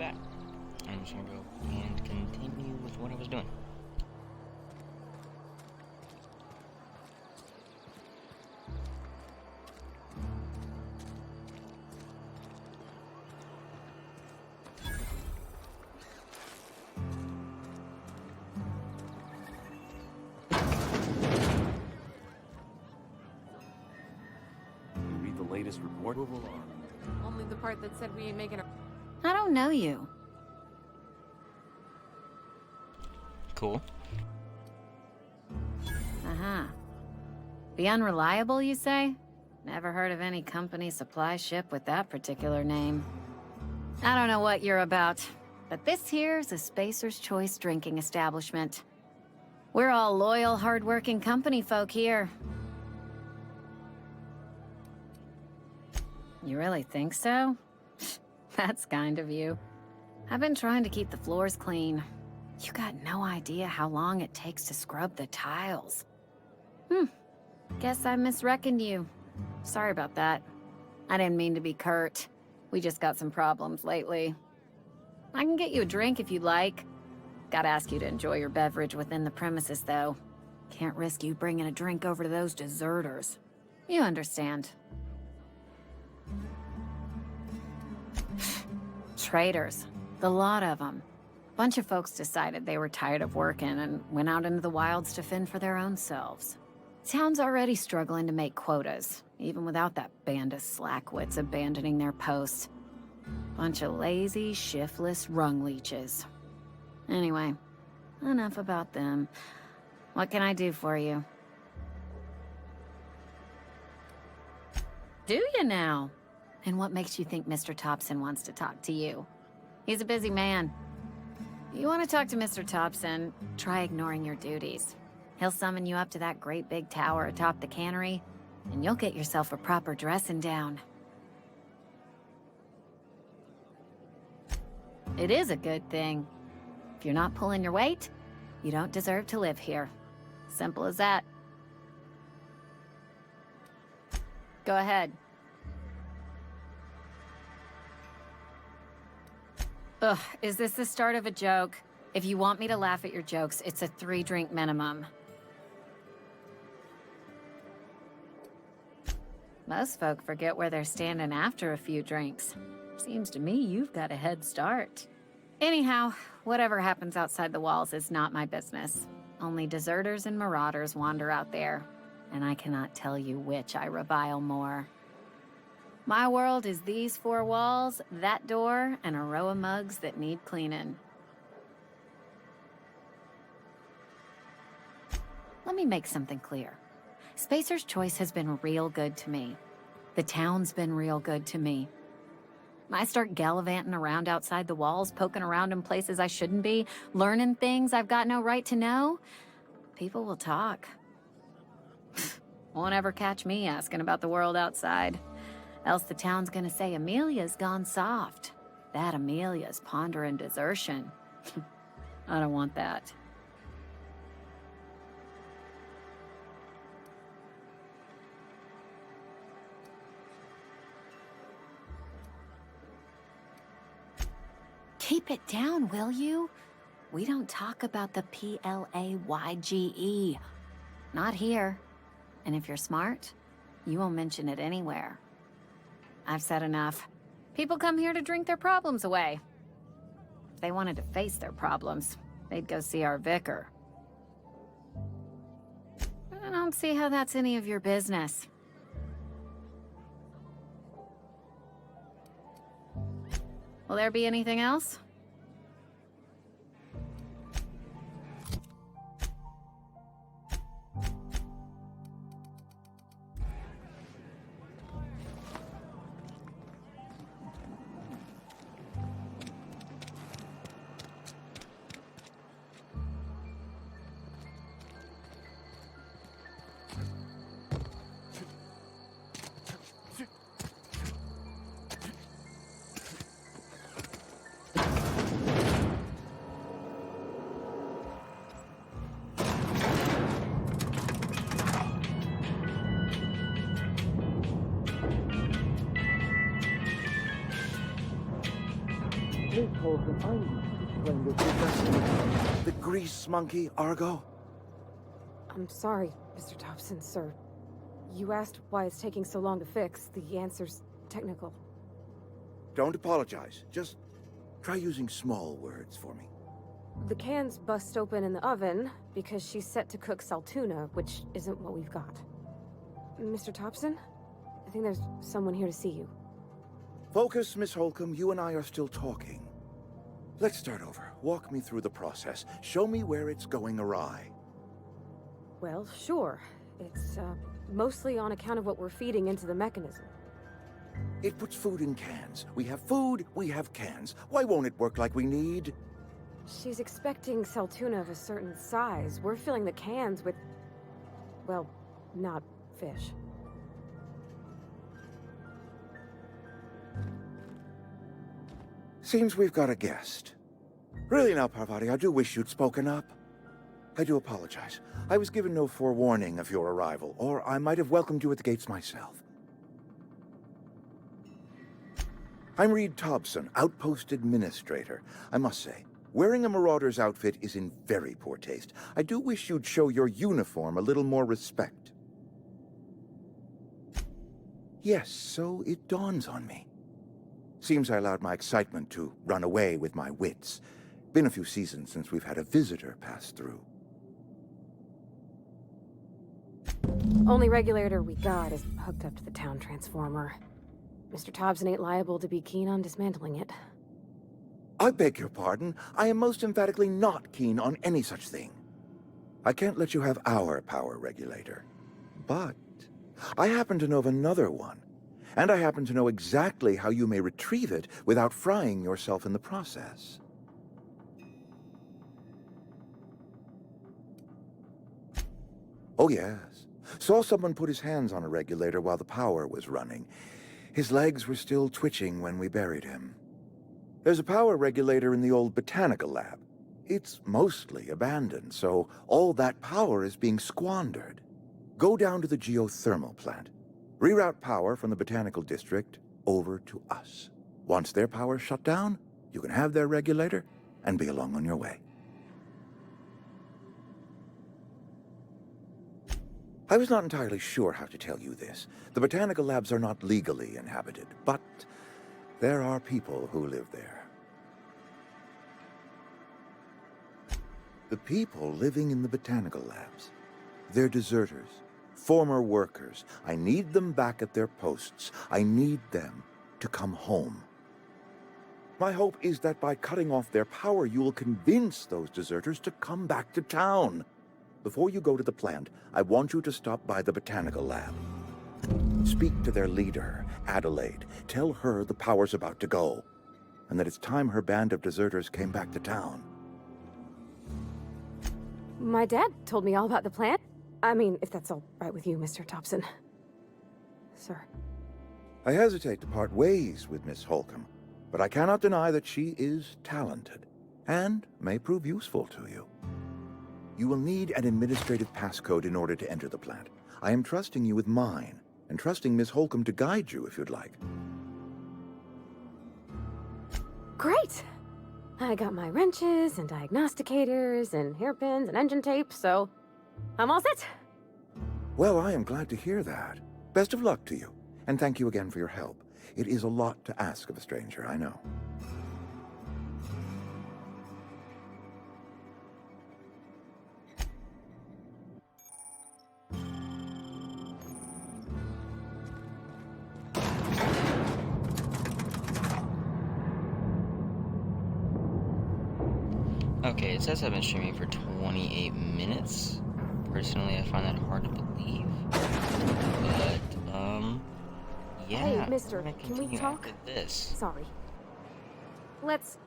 that. I'm just gonna go and continue with what I was doing. You read the latest report? Only the part that said we ain't making a... I don't know you. Cool. Uh-huh. The Unreliable, you say? Never heard of any company supply ship with that particular name. I don't know what you're about, but this here's a Spacer's Choice drinking establishment. We're all loyal, hard-working company folk here. You really think so? That's kind of you. I've been trying to keep the floors clean. You got no idea how long it takes to scrub the tiles. Guess I misreckoned you. Sorry about that. I didn't mean to be curt. We just got some problems lately. I can get you a drink if you'd like. Gotta ask you to enjoy your beverage within the premises, though. Can't risk you bringing a drink over to those deserters. You understand. Traitors. The lot of them. Bunch of folks decided they were tired of working and went out into the wilds to fend for their own selves. Town's already struggling to make quotas, even without that band of slackwits abandoning their posts. Bunch of lazy, shiftless rung leeches. Anyway, enough about them. What can I do for you? Do you now? And what makes you think Mr. Thompson wants to talk to you? He's a busy man. You want to talk to Mr. Thompson, try ignoring your duties. He'll summon you up to that great big tower atop the cannery, and you'll get yourself a proper dressing down. It is a good thing. If you're not pulling your weight, you don't deserve to live here. Simple as that. Go ahead. Ugh, is this the start of a joke? If you want me to laugh at your jokes, it's a 3-drink minimum. Most folk forget where they're standing after a few drinks. Seems to me you've got a head start. Anyhow, whatever happens outside the walls is not my business. Only deserters and marauders wander out there, and I cannot tell you which I revile more. My world is these 4 walls, that door, and a row of mugs that need cleaning. Let me make something clear. Spacer's Choice has been real good to me. The town's been real good to me. I start gallivanting around outside the walls, poking around in places I shouldn't be, learning things I've got no right to know. People will talk. Won't ever catch me asking about the world outside. Else the town's gonna say Amelia's gone soft. That Amelia's pondering desertion. I don't want that. Keep it down, will you? We don't talk about the PLAYGE. Not here. And if you're smart, you won't mention it anywhere. I've said enough. People come here to drink their problems away. If they wanted to face their problems, they'd go see our vicar. I don't see how that's any of your business. Will there be anything else? Miss Holcomb, I need to explain this to the grease monkey, Argo? I'm sorry, Mr. Thompson, sir. You asked why it's taking so long to fix. The answer's technical. Don't apologize. Just try using small words for me. The cans bust open in the oven because she's set to cook saltuna, which isn't what we've got. Mr. Thompson? I think there's someone here to see you. Focus, Miss Holcomb. You and I are still talking. Let's start over. Walk me through the process. Show me where it's going awry. Well, sure. It's, mostly on account of what we're feeding into the mechanism. It puts food in cans. We have food, we have cans. Why won't it work like we need? She's expecting saltuna of a certain size. We're filling the cans with, well, not fish. Seems we've got a guest. Really now, Parvati, I do wish you'd spoken up. I do apologize. I was given no forewarning of your arrival, or I might have welcomed you at the gates myself. I'm Reed Thompson, Outpost Administrator. I must say, wearing a Marauder's outfit is in very poor taste. I do wish you'd show your uniform a little more respect. Yes, so it dawns on me. Seems I allowed my excitement to run away with my wits. Been a few seasons since we've had a visitor pass through. Only regulator we got is hooked up to the town transformer. Mr. Thompson ain't liable to be keen on dismantling it. I beg your pardon. I am most emphatically not keen on any such thing. I can't let you have our power regulator. But I happen to know of another one. And I happen to know exactly how you may retrieve it without frying yourself in the process. Oh, yes. Saw someone put his hands on a regulator while the power was running. His legs were still twitching when we buried him. There's a power regulator in the old botanical lab. It's mostly abandoned, so all that power is being squandered. Go down to the geothermal plant. Reroute power from the botanical district over to us. Once their power's shut down, you can have their regulator and be along on your way. I was not entirely sure how to tell you this. The botanical labs are not legally inhabited, but there are people who live there. The people living in the botanical labs, they're deserters, former workers. I need them back at their posts. I need them to come home. My hope is that by cutting off their power, you will convince those deserters to come back to town. Before you go to the plant, I want you to stop by the botanical lab. Speak to their leader, Adelaide. Tell her the power's about to go, and that it's time her band of deserters came back to town. My dad told me all about the plant. I mean, if that's all right with you, Mr. Thompson. Sir. I hesitate to part ways with Miss Holcomb, but I cannot deny that she is talented, and may prove useful to you. You will need an administrative passcode in order to enter the plant. I am trusting you with mine, and trusting Miss Holcomb to guide you if you'd like. Great! I got my wrenches and diagnosticators and hairpins and engine tape, so I'm all set. Well, I am glad to hear that. Best of luck to you, and thank you again for your help. It is a lot to ask of a stranger, I know. Okay, it says I've been streaming for 28 minutes. Personally, I find that hard to believe. But, yeah. Hey, mister, I'm gonna can we continue talk? after this. Sorry. Let's